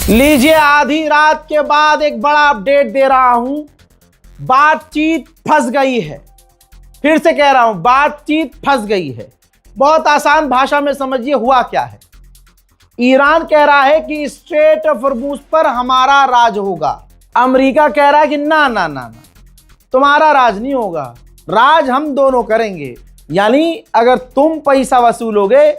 लीजिए, आधी रात के बाद एक बड़ा अपडेट दे रहा हूं। बातचीत फंस गई है। फिर से कह रहा हूं, बातचीत फंस गई है। बहुत आसान भाषा में समझिए हुआ क्या है। ईरान कह रहा है कि स्ट्रेट ऑफ हॉर्मज़ पर हमारा राज होगा। अमेरिका कह रहा है कि ना ना ना ना, तुम्हारा राज नहीं होगा, राज हम दोनों करेंगे। यानी अगर तुम पैसा वसूलोगे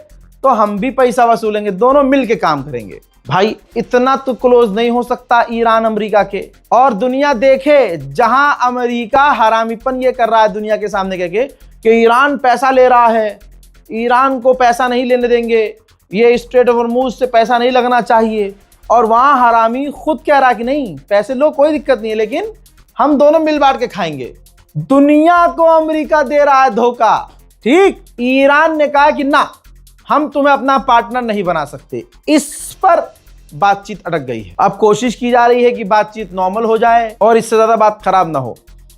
तो हम भी पैसा वसूलेंगे, दोनों मिलके काम करेंगे। भाई इतना तो क्लोज नहीं हो सकता ईरान अमेरिका के। और दुनिया देखे, जहां अमेरिका हरामीपन ये कर रहा है दुनिया के सामने कह के कि ईरान पैसा ले रहा है, ईरान को पैसा नहीं लेने देंगे, ये स्ट्रेट ऑफ हॉर्मज़ से पैसा नहीं लगना चाहिए। और वहां हरामी खुद कह रहा है कि नहीं, पैसे लो, कोई दिक्कत नहीं है, लेकिन हम दोनों मिल बांट के खाएंगे। दुनिया को अमेरिका दे रहा है धोखा। ठीक, ईरान ने कहा कि ना, हम तुम्हें अपना पार्टनर नहीं बना सकते। इस पर बातचीत अटक गई है। अब कोशिश की जा रही है कि बातचीत नॉर्मल हो जाए और इससे ज्यादा बात खराब ना हो,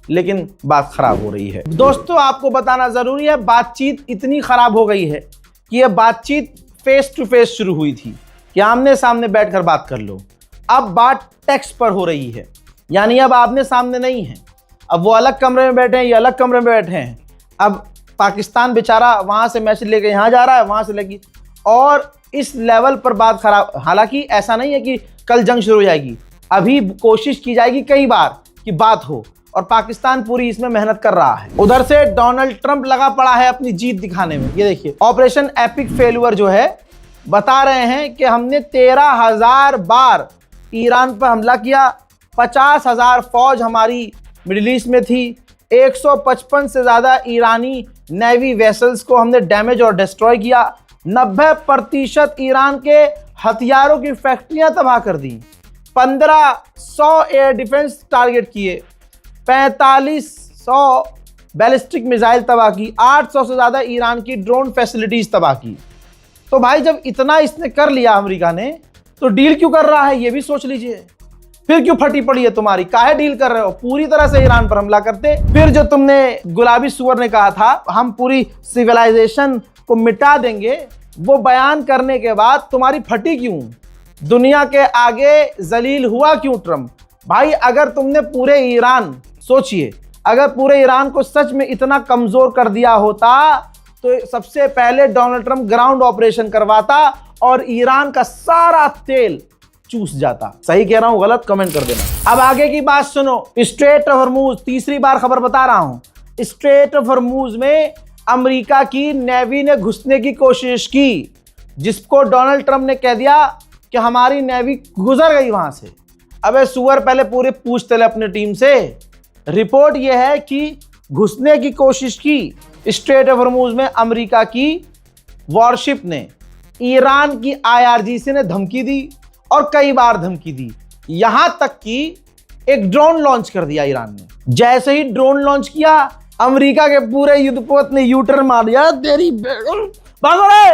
लेकिन बात खराब हो रही है। दोस्तों, आपको बताना जरूरी है, बातचीत इतनी खराब हो गई है कि यह बातचीत फेस टू फेस शुरू हुई थी कि आमने सामने बैठकर बात कर लो। अब बात टेक्स्ट पर हो रही है, यानी अब आमने सामने नहीं है। अब वो अलग कमरे में बैठे हैं, ये अलग कमरे में बैठे हैं। अब पाकिस्तान बेचारा वहां से मैसेज लेके यहाँ जा रहा है, वहां से लेके, और इस लेवल पर बात खराब। हालांकि ऐसा नहीं है कि कल जंग शुरू हो जाएगी, अभी कोशिश की जाएगी कई बार कि बात हो, और पाकिस्तान पूरी इसमें मेहनत कर रहा है। उधर से डोनाल्ड ट्रंप लगा पड़ा है अपनी जीत दिखाने में। ये देखिए, ऑपरेशन एपिक फेल्यूर जो है, बता रहे हैं कि हमने 13,000 बार ईरान पर हमला किया, 50,000 फौज हमारी मिडिल ईस्ट में थी, 155 से ज्यादा ईरानी नेवी वेसल्स को हमने डैमेज और डिस्ट्रॉय किया, 90% ईरान के हथियारों की फैक्ट्रियां तबाह कर दी, 1500 एयर डिफेंस टारगेट किए, 4500 बैलिस्टिक मिसाइल तबाह की, 800 से ज्यादा ईरान की ड्रोन फैसिलिटीज तबाह की। तो भाई जब इतना इसने कर लिया अमेरिका ने, तो डील क्यों कर रहा है ये भी सोच लीजिए। फिर क्यों फटी पड़ी है तुम्हारी, काहे डील कर रहे हो? पूरी तरह से ईरान पर हमला करते। फिर जो तुमने गुलाबी सुअर ने कहा था हम पूरी सिविलाइजेशन को मिटा देंगे, वो बयान करने के बाद तुम्हारी फटी क्यों? दुनिया के आगे जलील हुआ क्यों ट्रम्प? भाई अगर तुमने पूरे ईरान, सोचिए, अगर पूरे ईरान को सच में इतना कमजोर कर दिया होता तो सबसे पहले डोनाल्ड ट्रंप ग्राउंड ऑपरेशन करवाता और ईरान का सारा तेल चूस जाता। सही कह रहा हूं गलत कमेंट कर देना। अब आगे की बात सुनो। स्ट्रेट ऑफ हॉर्मज़, तीसरी बार खबर बता रहा हूं, स्ट्रेट ऑफ हॉर्मज़ में अमेरिका की नेवी ने घुसने की कोशिश की, जिसको डोनाल्ड ट्रंप ने कह दिया कि हमारी नेवी गुजर गई वहां से। अबे सुअर, पहले पूरे पूछते ले अपनी टीम से। रिपोर्ट यह है कि घुसने की कोशिश की स्ट्रेट ऑफ हॉर्मज़ में अमेरिका की वॉरशिप ने, ईरान की IRGC ने धमकी दी और कई बार धमकी दी, यहां तक कि एक ड्रोन लॉन्च कर दिया ईरान ने। जैसे ही ड्रोन लॉन्च किया, अमेरिका के पूरे युद्धपोत ने यूटर्न मार दिया, तेरी भागो रे।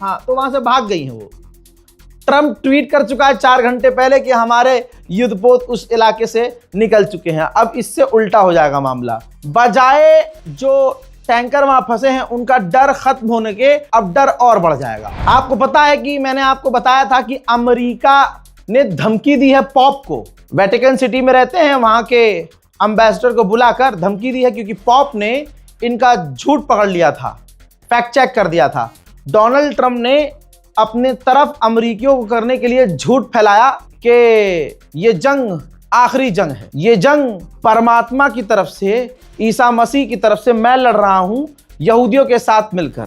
हाँ, तो वहां से भाग गई हैं वो। ट्रंप ट्वीट कर चुका है 4 घंटे पहले कि हमारे युद्धपोत उस इलाके से निकल चुके हैं। अब इससे उल्टा हो जाएगा मामला। बजाय जो टैंकर वहां फंसे हैं उनका डर खत्म होने के, अब डर और बढ़ जाएगा। आपको पता है कि मैंने आपको बताया था कि अमेरिका ने धमकी दी है पॉप को। वेटिकन सिटी में रहते हैं, वहां के एम्बेसडर को बुलाकर धमकी दी है, क्योंकि पॉप ने इनका झूठ पकड़ लिया था, फैक्ट चेक कर दिया था। डोनाल्ड ट्रंप ने अपने तरफ अमेरिकियों को करने के लिए झूठ फैलाया कि ये जंग आखिरी जंग है, ये जंग परमात्मा की तरफ से, ईसा मसीह की तरफ से मैं लड़ रहा हूं यहूदियों के साथ मिलकर,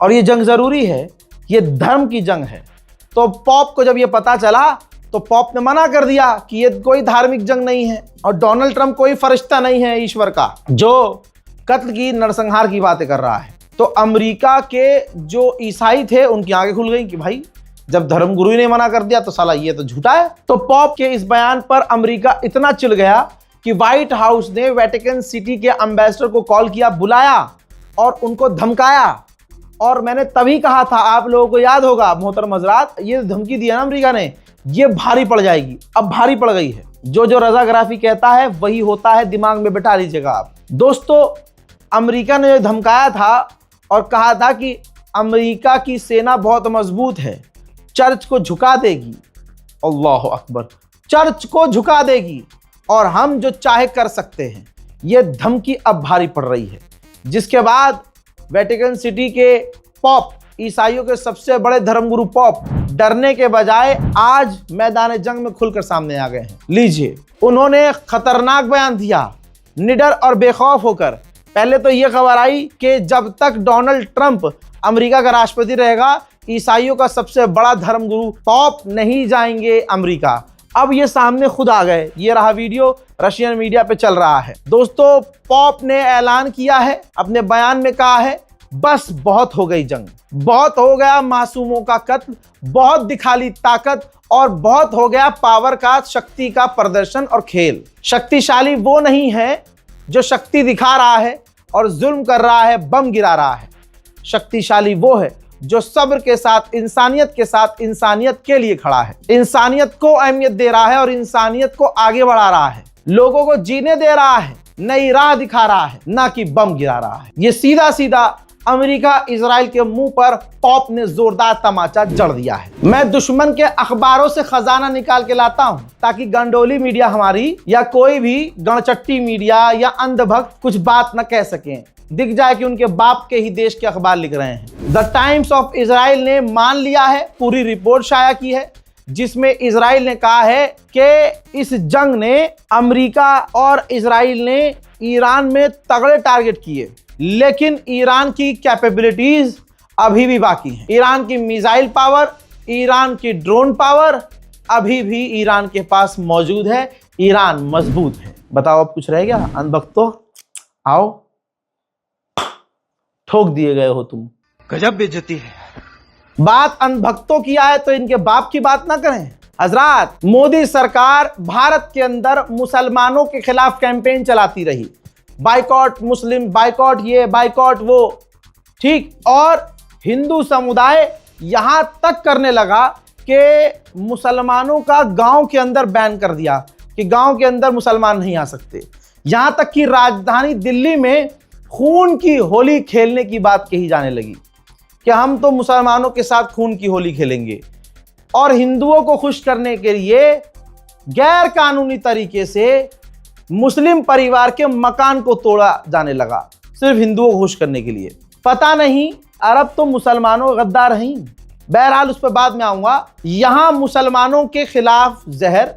और ये जंग जरूरी है, ये धर्म की जंग है। तो पॉप को जब ये पता चला तो पॉप ने मना कर दिया कि ये कोई धार्मिक जंग नहीं है, और डोनाल्ड ट्रंप कोई फरिश्ता नहीं है ईश्वर का जो कत्ल की, नरसंहार की बातें कर रहा है। तो अमेरिका के जो ईसाई थे उनकी आंखें खुल गई कि भाई जब धर्मगुरु ने मना कर दिया तो साला ये तो झूठा है। तो पॉप के इस बयान पर अमेरिका इतना चिढ़ गया कि व्हाइट हाउस ने वेटिकन सिटी के एम्बेसडर को कॉल किया, बुलाया और उनको धमकाया। और मैंने तभी कहा था, आप लोगों को याद होगा मोहतरम हजरात, ये धमकी दिया ना अमेरिका ने, ये भारी पड़ जाएगी। अब भारी पड़ गई है। जो रजाग्राफी कहता है वही होता है, दिमाग में बिठा लीजिएगा आप। दोस्तों, अमेरिका ने जो धमकाया था और कहा था कि अमेरिका की सेना बहुत मजबूत है, चर्च को झुका देगी, अल्लाह अकबर, चर्च को झुका देगी और हम जो चाहे कर सकते हैं। यह धमकी अब भारी पड़ रही है, जिसके बाद वेटिकन सिटी के पॉप, ईसाइयों के सबसे बड़े धर्मगुरु पॉप, डरने के बजाय आज मैदान जंग में खुलकर सामने आ गए हैं। लीजिए, उन्होंने खतरनाक बयान दिया, निडर और बेखौफ होकर। पहले तो यह खबर आई कि जब तक डोनाल्ड ट्रंप अमेरिका का राष्ट्रपति रहेगा, ईसाइयों का सबसे बड़ा धर्मगुरु पॉप नहीं जाएंगे अमेरिका। अब ये सामने खुद आ गए। ये रहा वीडियो, रशियन मीडिया पे चल रहा है। दोस्तों, पॉप ने ऐलान किया है, अपने बयान में कहा है, बस बहुत हो गई जंग, बहुत हो गया मासूमों का कत्ल, बहुत दिखा ली ताकत और बहुत हो गया पावर का, शक्ति का प्रदर्शन और खेल। शक्तिशाली वो नहीं है जो शक्ति दिखा रहा है और जुल्म कर रहा है, बम गिरा रहा है। शक्तिशाली वो है जो सब्र के साथ, इंसानियत के साथ, इंसानियत के लिए खड़ा है, इंसानियत को अहमियत दे रहा है और इंसानियत को आगे बढ़ा रहा है, लोगों को जीने दे रहा है, नई राह दिखा रहा है, ना कि बम गिरा रहा है। ये सीधा सीधा अमेरिका इजराइल के मुंह पर पॉप ने जोरदार तमाचा जड़ दिया है। मैं दुश्मन के अखबारों से खजाना निकाल के लाता हूं ताकि गंडोली मीडिया हमारी या कोई भी गणचट्टी मीडिया या अंधभक्त कुछ बात न कह सकें। दिख जाए कि उनके बाप के ही देश के अखबार लिख रहे हैं। द टाइम्स ऑफ इजराइल ने मान लिया है, पूरी रिपोर्ट शाया की है, जिसमें इजराइल ने कहा है कि इस जंग ने, अमेरिका और इजराइल ने ईरान में तगड़े टारगेट किए, लेकिन ईरान की कैपेबिलिटीज अभी भी बाकी हैं। ईरान की मिसाइल पावर, ईरान की ड्रोन पावर अभी भी ईरान के पास मौजूद है। ईरान मजबूत है। बताओ अब कुछ रह गया? अनभक्तों, आओ, ठोक दिए गए हो तुम। गजब बेइज्जती है। बात अनभक्तों की आए तो इनके बाप की बात ना करें। हजरात, मोदी सरकार भारत के अंदर मुसलमानों के खिलाफ कैंपेन चलाती रही, बाइकॉट मुस्लिम, बाइकॉट ये, बाइकॉट वो, ठीक। और हिंदू समुदाय यहां तक करने लगा कि मुसलमानों का गांव के अंदर बैन कर दिया कि गांव के अंदर मुसलमान नहीं आ सकते। यहां तक कि राजधानी दिल्ली में खून की होली खेलने की बात कही जाने लगी कि हम तो मुसलमानों के साथ खून की होली खेलेंगे। और हिंदुओं को खुश करने के लिए गैर कानूनी तरीके से मुस्लिम परिवार के मकान को तोड़ा जाने लगा, सिर्फ हिंदुओं को खुश करने के लिए। पता नहीं अरब तो मुसलमानों गद्दार नहीं। बहरहाल उस पर बाद में आऊंगा। यहां मुसलमानों के खिलाफ जहर,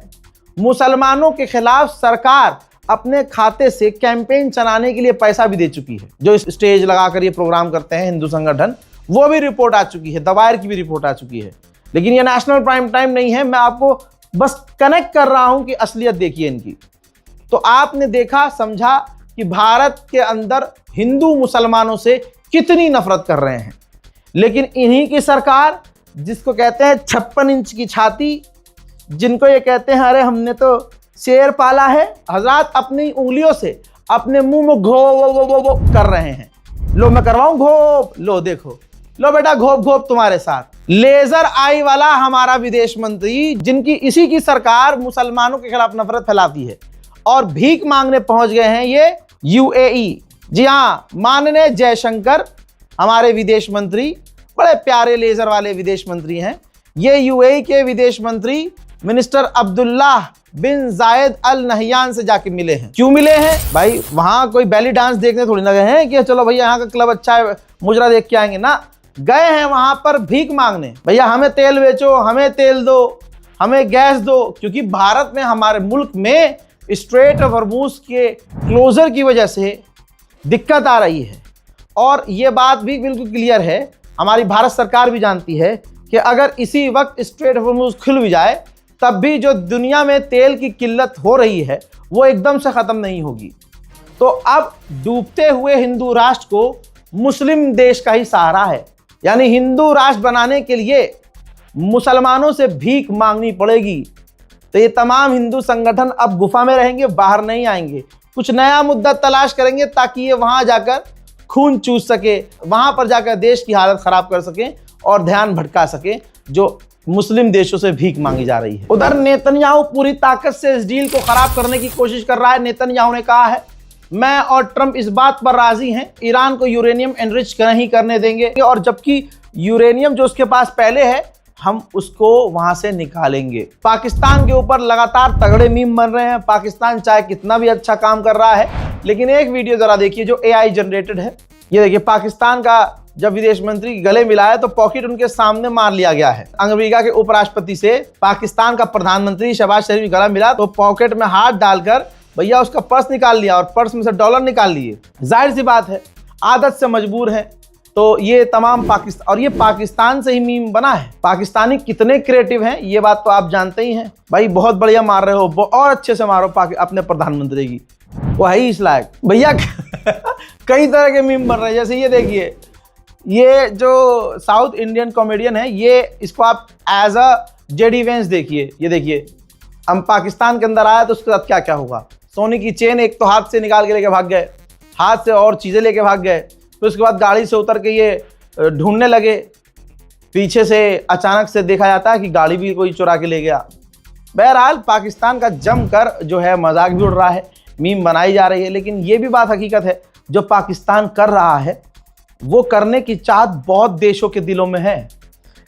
मुसलमानों के खिलाफ सरकार अपने खाते से कैंपेन चलाने के लिए पैसा भी दे चुकी है। जो स्टेज लगाकर ये प्रोग्राम करते हैं हिंदू संगठन, वो भी रिपोर्ट आ चुकी है, दवायर की भी रिपोर्ट आ चुकी है। लेकिन ये नेशनल प्राइम टाइम नहीं है, मैं आपको बस कनेक्ट कर रहा हूं कि असलियत देखिए इनकी। तो आपने देखा, समझा कि भारत के अंदर हिंदू मुसलमानों से कितनी नफरत कर रहे हैं। लेकिन इन्हीं की सरकार, जिसको कहते हैं 56 इंच की छाती, जिनको ये कहते हैं अरे हमने तो शेर पाला है, हजरात अपनी उंगलियों से अपने मुंह में घो कर रहे हैं। लो मैं करवाऊं घोप, लो देखो, लो बेटा घोप घोप तुम्हारे साथ। लेजर आई वाला हमारा विदेश मंत्री, जिनकी इसी की सरकार मुसलमानों के खिलाफ नफरत फैलाती है, और भीख मांगने पहुंच गए हैं ये यूएई। जी हाँ, माननीय जयशंकर हमारे विदेश मंत्री, बड़े प्यारे लेजर वाले विदेश मंत्री हैं। ये यूएई के विदेश मंत्री मिनिस्टर अब्दुल्ला बिन जायद अल नहयान से जाके मिले हैं। क्यों मिले हैं भाई? वहां कोई बैली डांस देखने थोड़ी ना गए हैं कि चलो भैया यहाँ का क्लब अच्छा है, मुजरा देख के आएंगे ना। गए हैं वहां पर भीख मांगने, भैया हमें तेल बेचो, हमें तेल दो, हमें गैस दो। क्योंकि भारत में, हमारे मुल्क में स्ट्रेट ऑफ हॉर्मुज के क्लोजर की वजह से दिक्कत आ रही है। और ये बात भी बिल्कुल क्लियर है, हमारी भारत सरकार भी जानती है कि अगर इसी वक्त स्ट्रेट ऑफ हॉर्मुज खुल भी जाए, तब भी जो दुनिया में तेल की किल्लत हो रही है वो एकदम से ख़त्म नहीं होगी। तो अब डूबते हुए हिंदू राष्ट्र को मुस्लिम देश का ही सहारा है, यानी हिंदू राष्ट्र बनाने के लिए मुसलमानों से भीख मांगनी पड़ेगी। तो ये तमाम हिंदू संगठन अब गुफा में रहेंगे, बाहर नहीं आएंगे, कुछ नया मुद्दा तलाश करेंगे ताकि ये वहां जाकर खून चूस सके, वहां पर जाकर देश की हालत खराब कर सके और ध्यान भटका सके जो मुस्लिम देशों से भीख मांगी जा रही है। उधर नेतन्याहू पूरी ताकत से इस डील को खराब करने की कोशिश कर रहा है। नेतन्याहू ने कहा है, मैं और ट्रंप इस बात पर राजी हैं, ईरान को यूरेनियम एनरिच नहीं करने देंगे, और जबकि यूरेनियम जो उसके पास पहले है हम उसको वहां से निकालेंगे। पाकिस्तान के ऊपर लगातार तगड़े मीम बन रहे हैं। पाकिस्तान चाहे कितना भी अच्छा काम कर रहा है, लेकिन एक वीडियो जरा देखिए जो AI जनरेटेड है। ये देखिए, पाकिस्तान का जब विदेश मंत्री गले मिलाया तो पॉकेट उनके सामने मार लिया गया है। अमेरिका के उपराष्ट्रपति से पाकिस्तान का प्रधानमंत्री शहबाज शरीफ गला मिला तो पॉकेट में हाथ डालकर भैया उसका पर्स निकाल लिया और पर्स में से डॉलर निकाल लिए। जाहिर सी बात है, आदत से मजबूर है। तो ये तमाम पाकिस्तान, और ये पाकिस्तान से ही मीम बना है। पाकिस्तानी कितने क्रिएटिव हैं ये बात तो आप जानते ही हैं। भाई बहुत बढ़िया मार रहे हो, और अच्छे से मारो अपने प्रधानमंत्री की, वो है ही इस लायक भैया। कई तरह के मीम बन रहे हैं। जैसे ये देखिए, ये जो साउथ इंडियन कॉमेडियन है, ये इसको आप एज अ जेडी वेंस देखिए। ये देखिए, हम पाकिस्तान के अंदर आया तो उसके साथ क्या क्या होगा। सोने की चेन एक तो हाथ से निकाल के लेके भाग गए, हाथ से और चीज़ें लेके भाग गए। फिर उसके बाद गाड़ी से उतर के ये ढूंढने लगे। पीछे से अचानक से देखा जाता है कि गाड़ी भी कोई चुरा के ले गया। बहरहाल पाकिस्तान का जमकर जो है मजाक भी उड़ रहा है, मीम बनाई जा रही है। लेकिन ये भी बात हकीकत है, जो पाकिस्तान कर रहा है वो करने की चाहत बहुत देशों के दिलों में है,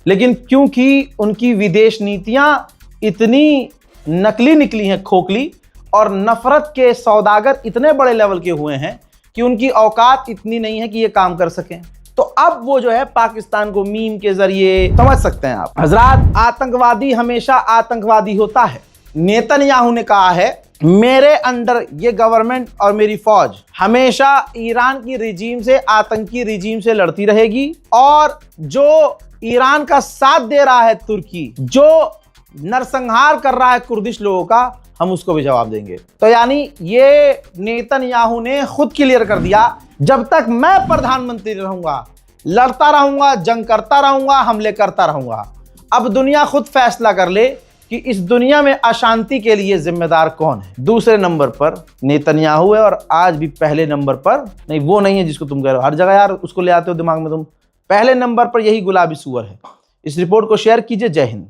लेकिन क्योंकि उनकी विदेश नीतियां इतनी नकली निकली हैं, खोखली, और नफरत के सौदागर इतने बड़े लेवल के हुए हैं कि उनकी औकात इतनी नहीं है कि ये काम कर सकें। तो अब वो जो है पाकिस्तान को मीम के जरिए, समझ सकते हैं आप हजरात, आतंकवादी हमेशा आतंकवादी होता है। नेतन्याहू ने कहा है, मेरे अंडर ये गवर्नमेंट और मेरी फौज हमेशा ईरान की रिजीम से, आतंकी रिजीम से लड़ती रहेगी, और जो ईरान का साथ दे रहा है तुर्की, जो नरसंहार कर रहा है कुर्दिश लोगों का, हम उसको भी जवाब देंगे। तो यानी ये नेतन्याहू ने खुद क्लियर कर दिया, जब तक मैं प्रधानमंत्री रहूंगा लड़ता रहूंगा, जंग करता रहूंगा, हमले करता रहूंगा। अब दुनिया खुद फैसला कर ले कि इस दुनिया में अशांति के लिए जिम्मेदार कौन है। दूसरे नंबर पर नेतन्याहू है, और आज भी पहले नंबर पर नहीं, वो नहीं है जिसको तुम कह रहे हो। हर जगह यार उसको ले आते हो दिमाग में तुम। पहले नंबर पर यही गुलाबी सूअर है। इस रिपोर्ट को शेयर कीजिए। जय हिंद।